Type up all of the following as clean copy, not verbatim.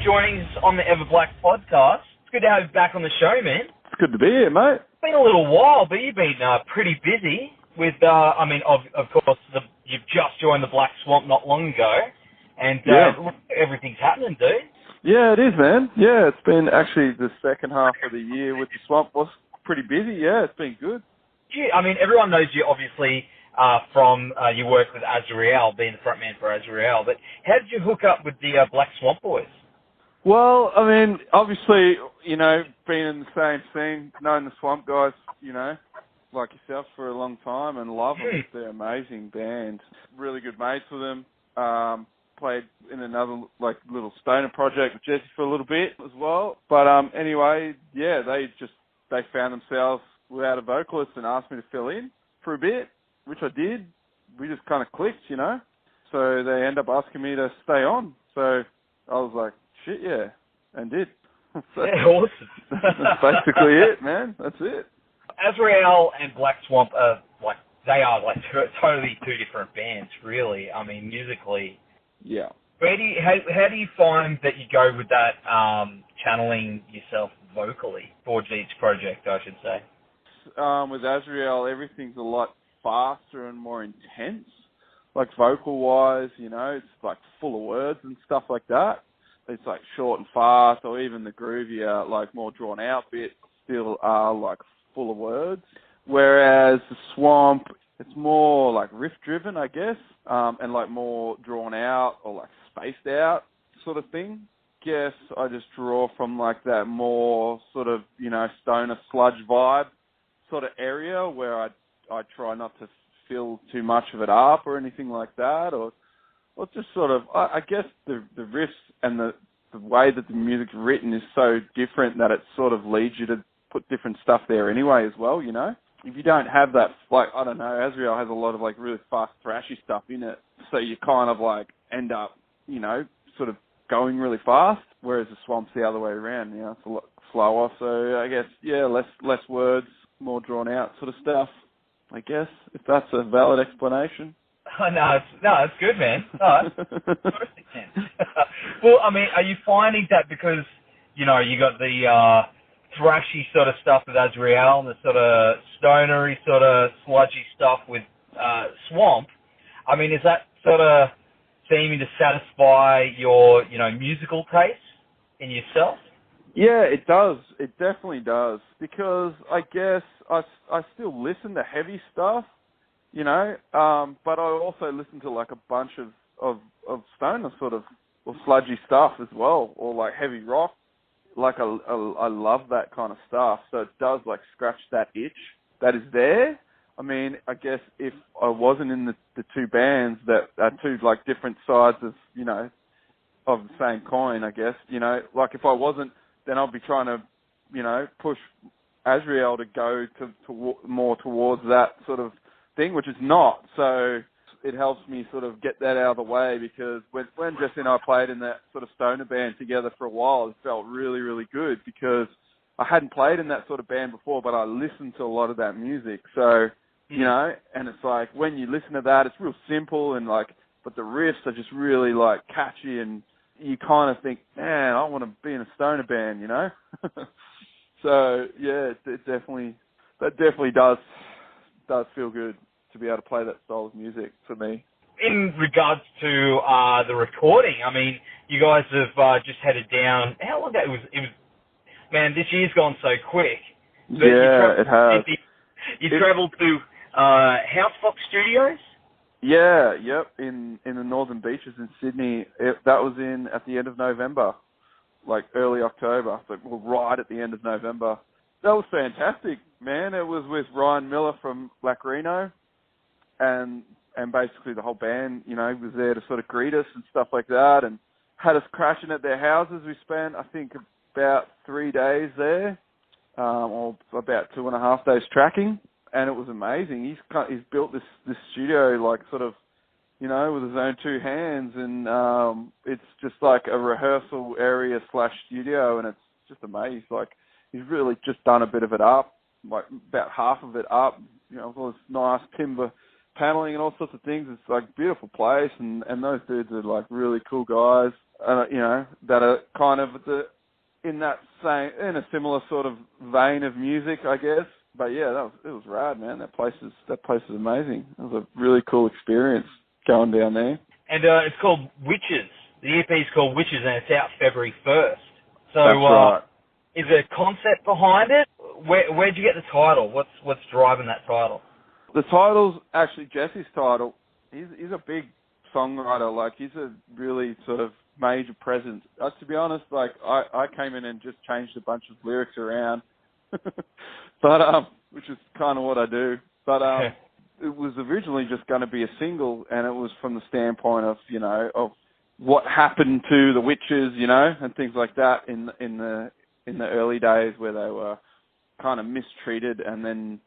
joining us on the Everblack Podcast. It's good to have you back on the show, man. It's good to be here, mate. It's been a little while, but you've been pretty busy with, of course, you've just joined the Black Swamp not long ago, and everything's happening, dude. Yeah, it is, man. Yeah, it's been actually the second half of the year with the Swamp was pretty busy. Yeah, it's been good. Yeah, I mean, everyone knows you, obviously, from your work with Azreal, being the frontman for Azreal, but how did you hook up with the Black Swamp boys? Well, I mean, obviously, you know, being in the same scene, knowing the Swamp guys, you know, like yourself for a long time and love them. They're an amazing band. Really good mates with them. Played in another, like, little stoner project with Jesse for a little bit as well. But anyway, yeah, they found themselves without a vocalist and asked me to fill in for a bit, which I did. We just kind of clicked, you know. So they end up asking me to stay on. So I was like, shit, yeah, and did. So yeah, awesome. That's basically it, man. That's it. Azreal and Black Swamp are totally two different bands, really. I mean, musically. Yeah. How do you find that you go with that channeling yourself vocally towards each project, I should say? With Azreal, everything's a lot faster and more intense. Like vocal-wise, you know, it's like full of words and stuff like that. It's like short and fast, or even the groovier, like more drawn-out bits still are like full of words. Whereas the Swamp, it's more like riff-driven, I guess, and like more drawn-out or like spaced-out sort of thing. Guess I just draw from like that more sort of, you know, stoner sludge vibe sort of area where I try not to fill too much of it up or anything like that, or just sort of, I guess the riffs and the way that the music's written is so different that it sort of leads you to put different stuff there anyway as well, you know? If you don't have that, like, I don't know, Azreal has a lot of like really fast thrashy stuff in it, so you kind of like end up, you know, sort of going really fast, whereas the Swamp's the other way around, you know, it's a lot slower, so I guess, yeah, less words, more drawn out sort of stuff, I guess, if that's a valid explanation. No, it's good, man. No, it's perfect sense. Well, I mean, are you finding that because, you know, you got the thrashy sort of stuff with Azreal and the sort of stonery, sort of sludgy stuff with Swamp, I mean, is that sort of seeming to satisfy your, you know, musical taste in yourself? Yeah, it does. It definitely does. Because I guess I still listen to heavy stuff, you know, but I also listen to like a bunch of stoner sort of, or sludgy stuff as well, or like heavy rock. Like I love that kind of stuff. So it does like scratch that itch that is there. I mean, I guess if I wasn't in the two bands that are two like different sides of, you know, of the same coin, I guess, you know, like if I wasn't, then I'd be trying to, you know, push Azreal to go to more towards that sort of thing, which is not. So it helps me sort of get that out of the way, because when Jesse and I played in that sort of stoner band together for a while, it felt really, really good, because I hadn't played in that sort of band before, but I listened to a lot of that music. So, you know, and it's like when you listen to that, it's real simple and like, but the riffs are just really like catchy, and you kind of think, man, I want to be in a stoner band, you know? So yeah, it definitely does feel good to be able to play that style of music for me. In regards to the recording, I mean, you guys have just headed down. How long ago? It was, man, this year's gone so quick. But yeah, it has. You travelled to Housefox Studios? Yeah, yep, in the Northern Beaches in Sydney. That was at the end of November, like early October, so right at the end of November. That was fantastic, man. It was with Ryan Miller from Black Reno, and basically the whole band, you know, was there to sort of greet us and stuff like that, and had us crashing at their houses. We spent, I think, about 3 days there, or about 2.5 days tracking, and it was amazing. He's built this studio, like, sort of, you know, with his own two hands, and it's just like a rehearsal area / studio, and it's just amazing. Like, he's really just done a bit of it up, like about half of it up, you know, with all this nice timber paneling and all sorts of things. It's like a beautiful place, and those dudes are like really cool guys. that are kind of in a similar sort of vein of music, I guess. But yeah, it was rad, man. That place is amazing. It was a really cool experience going down there. And it's called Witches. The EP is called Witches, and it's out February 1st. So, that's right. Is there a concept behind it? Where'd you get the title? What's driving that title? The title's actually Jesse's title. He's a big songwriter. Like, he's a really sort of major presence. To be honest, like, I came in and just changed a bunch of lyrics around. But which is kind of what I do. But it was originally just going to be a single, and it was from the standpoint of of what happened to the Witches, and things like that in the early days where they were kind of mistreated and then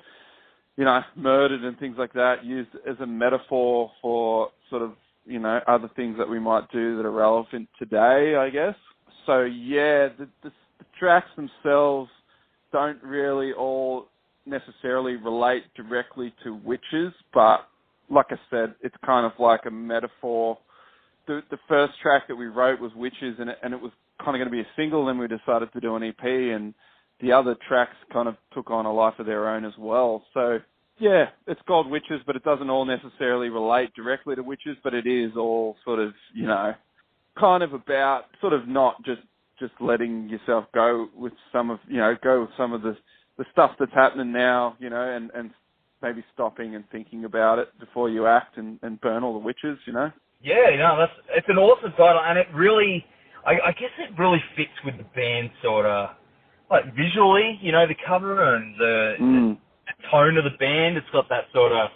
murdered and things like that, used as a metaphor for sort of other things that we might do that are relevant today, I guess. So yeah, the tracks themselves don't really all necessarily relate directly to witches, but like I said, it's kind of like a metaphor. The first track that we wrote was Witches, and it was kind of going to be a single, then we decided to do an EP, and the other tracks kind of took on a life of their own as well. So yeah, it's called Witches, but it doesn't all necessarily relate directly to witches, but it is all sort of, kind of about sort of not just letting yourself go with some of the stuff that's happening now, and maybe stopping and thinking about it before you act and burn all the witches, Yeah, it's an awesome title, and it really, I guess it really fits with the band sort of, like visually, the cover and the tone of the band. It's got that sort of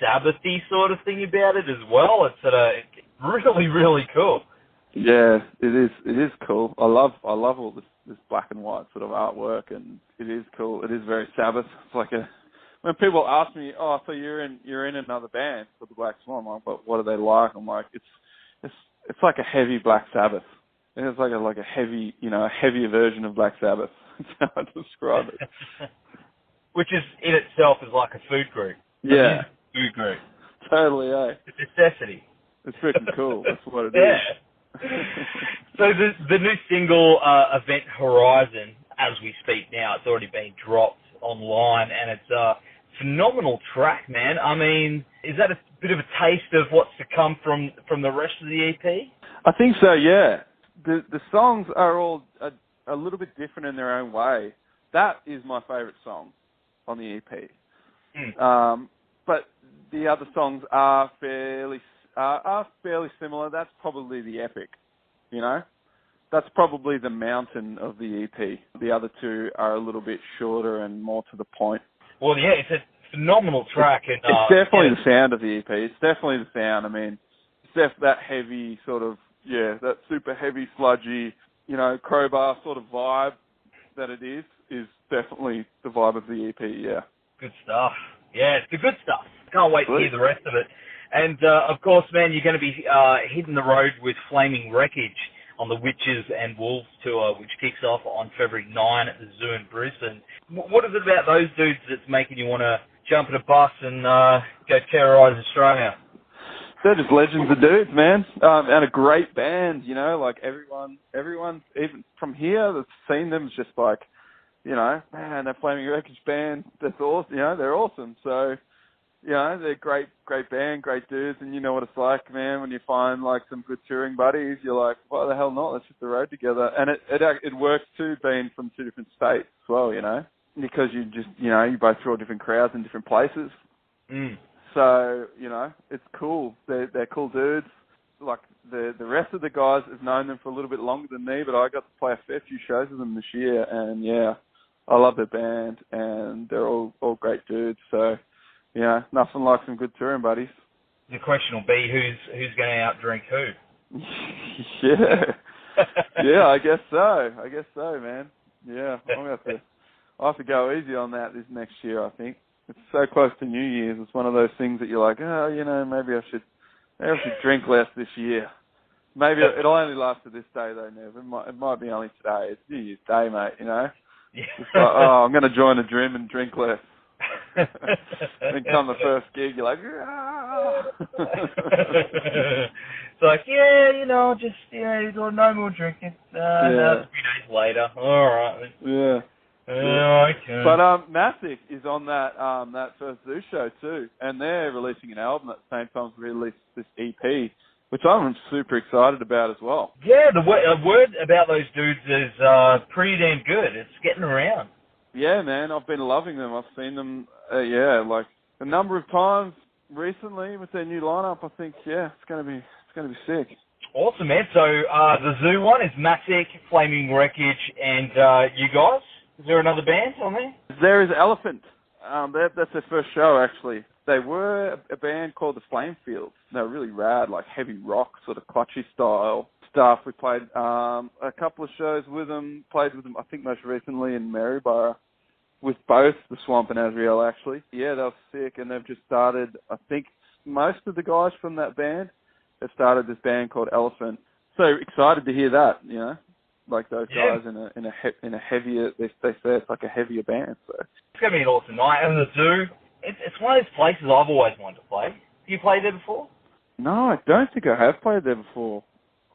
Sabbathy sort of thing about it as well. It's really, really cool. Yeah, it is cool. I love all this black and white sort of artwork, and it is cool. It is very Sabbath. It's like when people ask me, "Oh, so you're in another band for the Black Swan?" I'm like, "But what are they like?" I'm like, "It's like a heavy Black Sabbath. And it's like a heavy, a heavier version of Black Sabbath." That's how I describe it. Which is in itself is like a food group. Yeah, food group. Totally, eh? It's a necessity. It's freaking cool. That's what it is. Yeah. So the new single, Event Horizon, as we speak now, it's already been dropped online, and it's a phenomenal track, man. I mean, is that a bit of a taste of what's to come from the rest of the EP? I think so, yeah. The songs are all a little bit different in their own way. That is my favourite song on the EP. But the other songs are fairly similar. That's probably the epic, That's probably the mountain of the EP. The other two are a little bit shorter and more to the point. Well, yeah, it's a phenomenal track. It's definitely the sound of the EP. It's definitely the sound. I mean, it's that heavy sort of, that super heavy, sludgy, crowbar sort of vibe that it is definitely the vibe of the EP, yeah. Good stuff. Yeah, it's the good stuff. Can't wait to hear the rest of it. And, of course, man, you're going to be hitting the road with Flaming Wreckage on the Witches and Wolves tour, which kicks off on February 9 at the Zoo in Brisbane. What is it about those dudes that's making you want to jump in a bus and go terrorise Australia? They're just legends of dudes, man, and a great band. Like everyone, even from here that's seen them is just like, man, that Flaming Wreckage band, that's awesome. They're awesome. So, they're great band, great dudes, and you know what it's like, man. When you find like some good touring buddies, you're like, why the hell not? Let's hit the road together. And it works too, being from two different states as well, because you just you both draw different crowds in different places. So it's cool. They're cool dudes. Like the rest of the guys have known them for a little bit longer than me, but I got to play a fair few shows with them this year, and yeah, I love their band, and they're all great dudes. So. Nothing like some good touring buddies. The question will be who's going to outdrink who? Yeah, I guess so, man. Yeah, I'll have to go easy on that this next year, I think. It's so close to New Year's. It's one of those things that you're like, maybe I should drink less this year. Maybe it'll only last to this day, though, Nev. It might be only today. It's New Year's Day, mate, Yeah. It's like, I'm going to join a gym and drink less. Then come the first gig, you're like, It's like, just, no more drinking. No, 3 days later. All right. Yeah. Okay. But Massic is on that first Zoo show too, and they're releasing an album at the same time as we released this EP, which I'm super excited about as well. Yeah, the word about those dudes is pretty damn good. It's getting around. Yeah, man, I've been loving them. I've seen them, like a number of times recently with their new lineup. I think, it's gonna be sick. Awesome, man. So the Zoo one is Massic, Flaming Wreckage, and you guys. Is there another band on there? There is Elephant. That's their first show, actually. They were a band called the Flamefields. They were really rad, like heavy rock, sort of clutchy style stuff. We played a couple of shows with them, played with them, I think most recently in Maryborough, with both the Swamp and Azrael, actually. Yeah, they were sick, and they've just started, I think most of the guys from that band have started this band called Elephant. So excited to hear that, like those guys in a heavier, they say it's like a heavier band. So it's gonna be an awesome night. And the Zoo, it's one of those places I've always wanted to play. Have you played there before? No, I don't think I have played there before.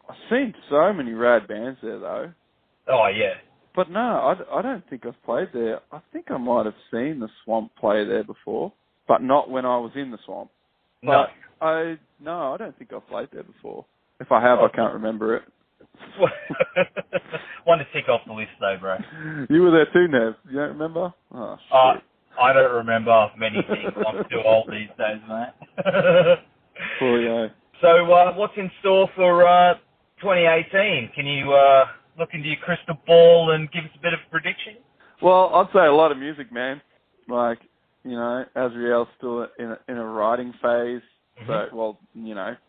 I've seen so many rad bands there though. Oh yeah. But no, I don't think I've played there. I think I might have seen the Swamp play there before, but not when I was in the Swamp. No. But I don't think I've played there before. If I have, I can't remember it. One to tick off the list though, bro. You were there too, Nev. You don't remember? Oh, shit. I don't remember many things. I'm too old these days, mate. Cool, yeah. So what's in store for 2018? Can you look into your crystal ball and give us a bit of a prediction? Well, I'd say a lot of music, man. Like, Azrael's still in a writing phase. Mm-hmm. So,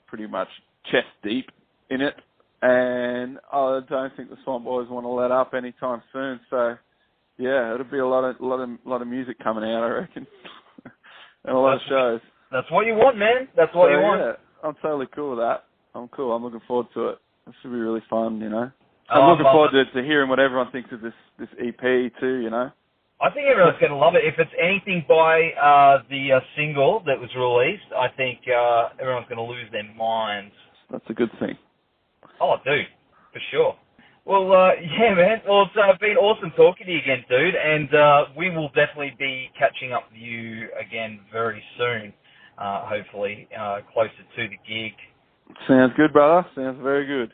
pretty much chest deep in it. And I don't think the Swamp Boys want to let up anytime soon. So, yeah, it'll be a lot of music coming out, I reckon, and a lot of shows. That's what you want, man. That's what you want. Yeah, I'm totally cool with that. I'm cool. I'm looking forward to it. It should be really fun, I'm looking forward to hearing what everyone thinks of this EP too, I think everyone's going to love it. If it's anything by the single that was released, I think everyone's going to lose their minds. That's a good thing. Oh, dude, for sure. Well, yeah, man. Well, it's been awesome talking to you again, dude, and we will definitely be catching up with you again very soon, hopefully, closer to the gig. Sounds good, brother. Sounds very good.